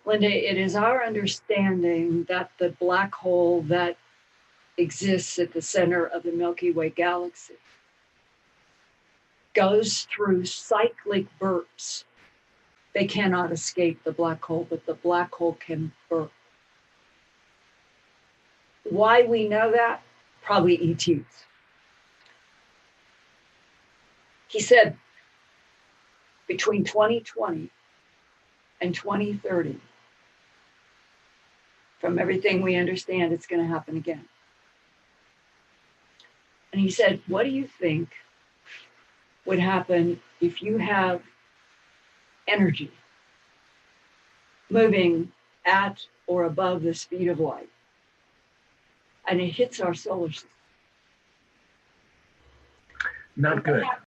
Linda, it is our understanding that the black hole that exists at the center of the Milky Way galaxy goes through cyclic burps. They cannot escape the black hole, but the black hole can burp. Why we know that? Probably ETs. He said between 2020 and 2030, from everything we understand, it's going to happen again. And he said, what do you think would happen if you have energy moving at or above the speed of light and it hits our solar system? Not good.